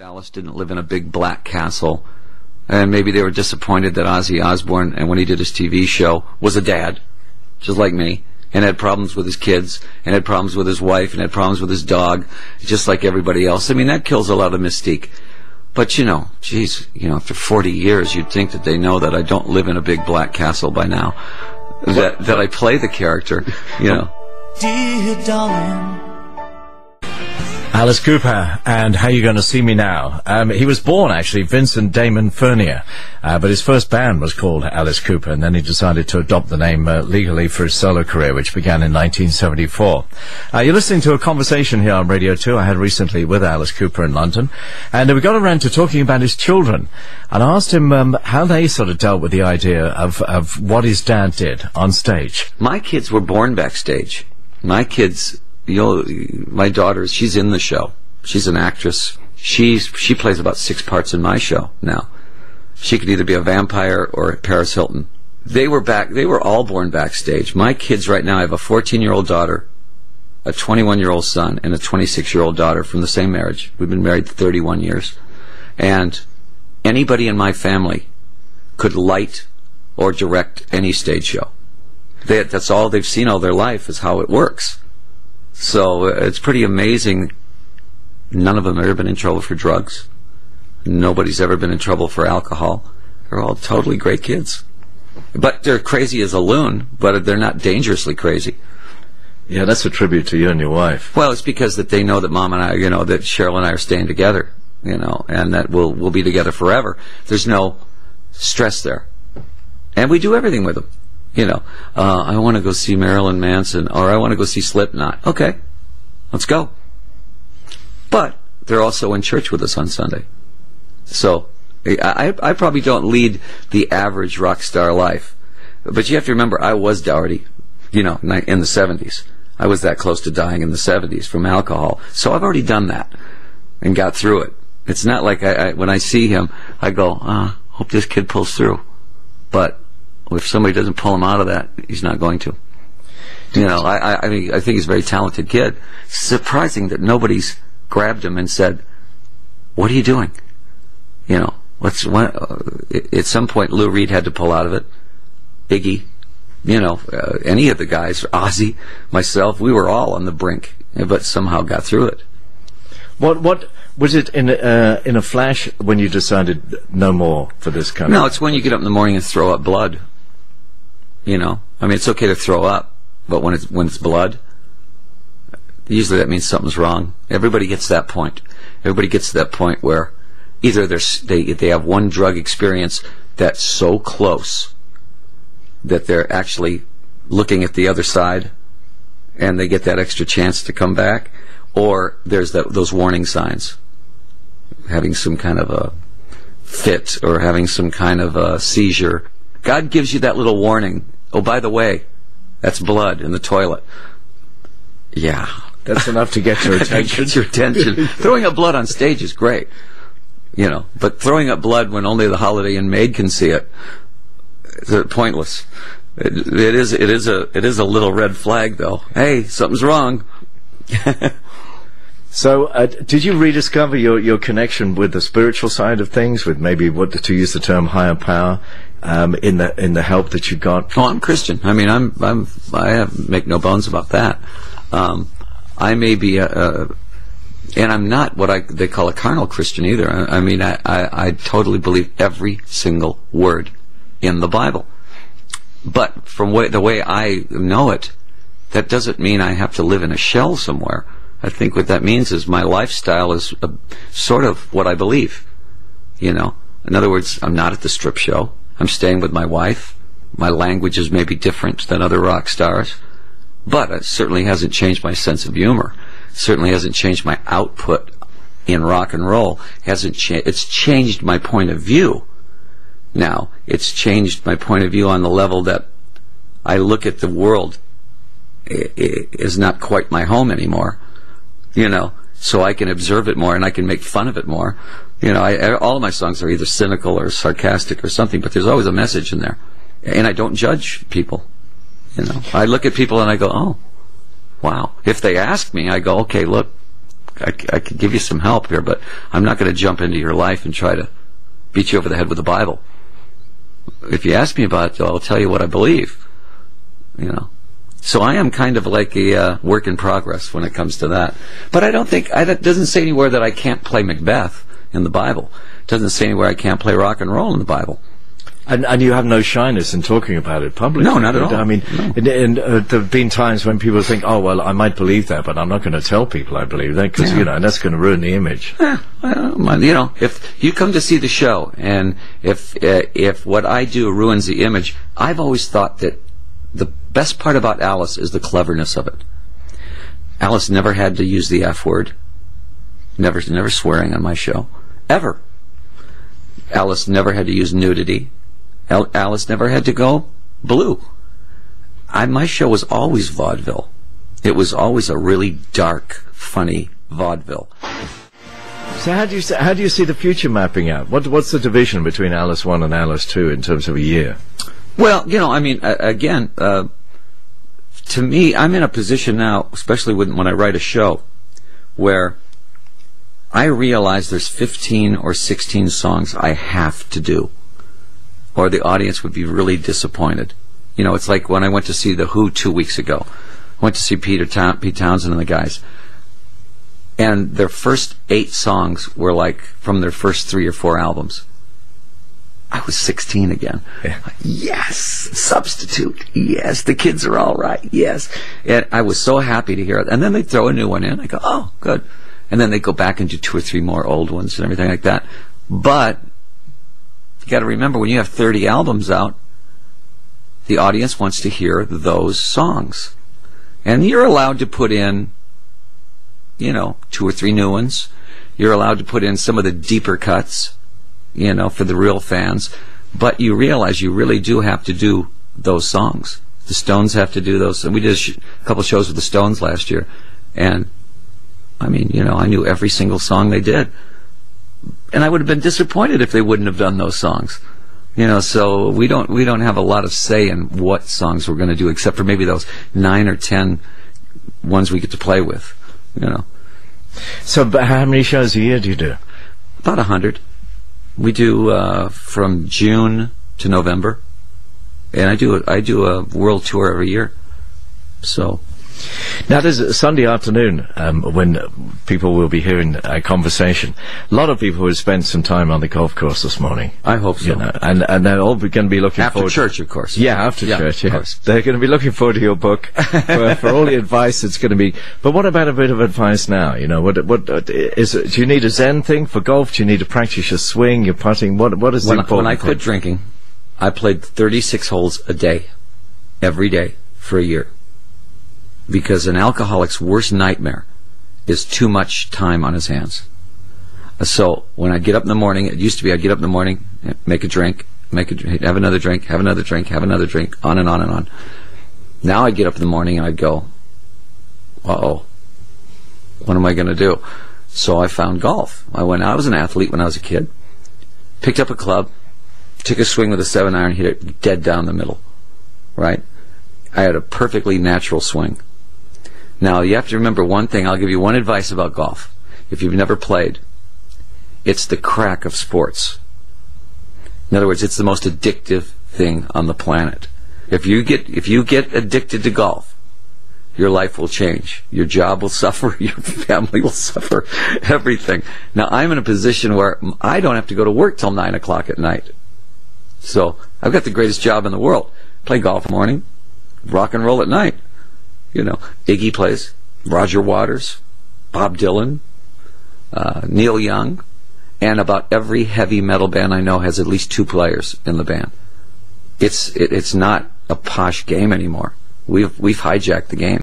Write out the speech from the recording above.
Alice didn't live in a big black castle, and maybe they were disappointed that Ozzy Osbourne, and when he did his TV show, was a dad, just like me, and had problems with his kids, and had problems with his wife, and had problems with his dog, just like everybody else. I mean, that kills a lot of mystique. But, geez, after 40 years, you'd think that they know that I don't live in a big black castle by now, that I play the character, Dear darling. Alice Cooper, and How You Gonna See Me Now? He was born, actually, Vincent Damon Furnier, but his first band was called Alice Cooper, and then he decided to adopt the name legally for his solo career, which began in 1974. You're listening to a conversation here on Radio 2 I had recently with Alice Cooper in London, and we got around to talking about his children, and I asked him how they sort of dealt with the idea of what his dad did on stage. My kids were born backstage. My kids... my daughter, she's in the show. She's an actress. She plays about 6 parts in my show now. She could either be a vampire or Paris Hilton. They were all born backstage. My kids right now, I have a 14-year-old daughter, a 21-year-old son, and a 26-year-old daughter from the same marriage. We've been married 31 years. And anybody in my family could light or direct any stage show. That's all they've seen all their life, is how it works. So it's pretty amazing. None of them have ever been in trouble for drugs. Nobody's ever been in trouble for alcohol. They're all totally great kids. But they're crazy as a loon, but they're not dangerously crazy. Yeah, that's a tribute to you and your wife. Well, it's because that they know that Mom and I, that Cheryl and I are staying together, and that we'll be together forever. There's no stress there. And we do everything with them. I want to go see Marilyn Manson, or I want to go see Slipknot. Okay, let's go. But they're also in church with us on Sunday. So I probably don't lead the average rock star life. But you have to remember, I was Dougherty, in the 70s. I was that close to dying in the 70s from alcohol. So I've already done that and got through it. It's not like when I see him, I go, hope this kid pulls through. But if somebody doesn't pull him out of that, he's not going to. I think he's a very talented kid. Surprising that nobody's grabbed him and said, "What are you doing?" At some point, Lou Reed had to pull out of it. Iggy, any of the guys, Ozzy, myself, we were all on the brink, but somehow got through it. What was it in a flash when you decided no more for this kind of? No, it's when you get up in the morning and throw up blood. It's okay to throw up, but when it's blood, usually that means something's wrong. Everybody gets that point. Everybody gets to that point where either they have one drug experience that's so close that they're actually looking at the other side, and they get that extra chance to come back, or there's those warning signs, having some kind of a fit or having some kind of a seizure. God gives you that little warning. Oh, by the way, that's blood in the toilet. Yeah. That's enough to get your attention. Get your attention. Throwing up blood on stage is great, but throwing up blood when only the Holiday Inn maid can see it is pointless. It is a little red flag, though. Hey, something's wrong. So, did you rediscover your connection with the spiritual side of things, with maybe to use the term higher power, in the help that you got? Oh, I'm Christian. I make no bones about that. I may be and I'm not what they call a carnal Christian either. I totally believe every single word in the Bible. But from the way I know it, that doesn't mean I have to live in a shell somewhere. I think what that means is my lifestyle is sort of what I believe. In other words, I'm not at the strip show. I'm staying with my wife. My language is maybe different than other rock stars, but it certainly hasn't changed my sense of humor. It certainly hasn't changed my output in rock and roll. It's changed my point of view. Now, it's changed my point of view on the level that I look at the world is not quite my home anymore. So I can observe it more and I can make fun of it more. All of my songs are either cynical or sarcastic or something, but there's always a message in there. And I don't judge people. I look at people and I go, oh, wow. If they ask me, I go, okay, look, I could give you some help here, but I'm not going to jump into your life and try to beat you over the head with the Bible. If you ask me about it, I'll tell you what I believe. You know. So I am kind of like a work in progress when it comes to that. But I don't think, it doesn't say anywhere that I can't play Macbeth in the Bible. It doesn't say anywhere I can't play rock and roll in the Bible. And you have no shyness in talking about it publicly. No, not at all. I mean, no. there have been times when people think, oh, well, I might believe that, but I'm not going to tell people I believe that, because, you know, that's going to ruin the image. Well, you know, if you come to see the show, and if what I do ruins the image, I've always thought that the best part about Alice is the cleverness of it. Alice never had to use the F word. Never swearing on my show. Ever. Alice never had to use nudity. Alice never had to go blue. My show was always vaudeville. It was always a really dark, funny vaudeville. So how do you see the future mapping out? What's the division between Alice 1 and Alice 2 in terms of a year? Well, you know, I mean, again, to me, I'm in a position now, especially when I write a show, where I realize there's 15 or 16 songs I have to do, or the audience would be really disappointed. You know, it's like when I went to see The Who 2 weeks ago. I went to see Pete Townsend and the guys, and their first 8 songs were like from their first 3 or 4 albums. I was 16 again. Yeah. Yes, substitute. Yes, the kids are all right. Yes, and I was so happy to hear it. And then they throw a new one in. I go, oh, good. And then they go back and do 2 or 3 more old ones and everything like that. But you got to remember, when you have 30 albums out, the audience wants to hear those songs, and you're allowed to put in, you know, 2 or 3 new ones. You're allowed to put in some of the deeper cuts, you know, for the real fans. But you realize you really do have to do those songs. The Stones have to do those. And we did a couple shows with the Stones last year, and I mean, you know, I knew every single song they did, and I would have been disappointed if they wouldn't have done those songs. You know, so we don't have a lot of say in what songs we're going to do, except for maybe those 9 or 10 ones we get to play with. You know. So, how many shows a year do you do? About 100. We do from June to November, and I do a world tour every year. So. Now, there's a Sunday afternoon when people will be hearing a conversation. A lot of people will spend some time on the golf course this morning. I hope so. You know, and they're all going to be looking after forward church, of course. Yeah, after church. Yeah, of course. They're going to be looking forward to your book for all the advice it's going to be. But what about a bit of advice now? You know, what is it? Do you need a Zen thing for golf? Do you need to practice your swing, your putting? What is the important thing? When I quit drinking, I played 36 holes a day, every day, for a year. Because an alcoholic's worst nightmare is too much time on his hands. So when I get up in the morning, it used to be I'd get up in the morning, make a drink, have another drink, have another drink, have another drink, on and on and on. Now I'd get up in the morning and I'd go, uh-oh, what am I going to do? So I found golf. I was an athlete when I was a kid, picked up a club, took a swing with a 7-iron, hit it dead down the middle, right? I had a perfectly natural swing. Now, you have to remember one thing. I'll give you one advice about golf. If you've never played, it's the crack of sports. In other words, it's the most addictive thing on the planet. If you get addicted to golf, your life will change. Your job will suffer. Your family will suffer. Everything. Now, I'm in a position where I don't have to go to work till 9 o'clock at night. So, I've got the greatest job in the world. Play golf in the morning, rock and roll at night. You know, Iggy plays, Roger Waters, Bob Dylan, Neil Young, and about every heavy metal band I know has at least 2 players in the band. It's not a posh game anymore. We've hijacked the game.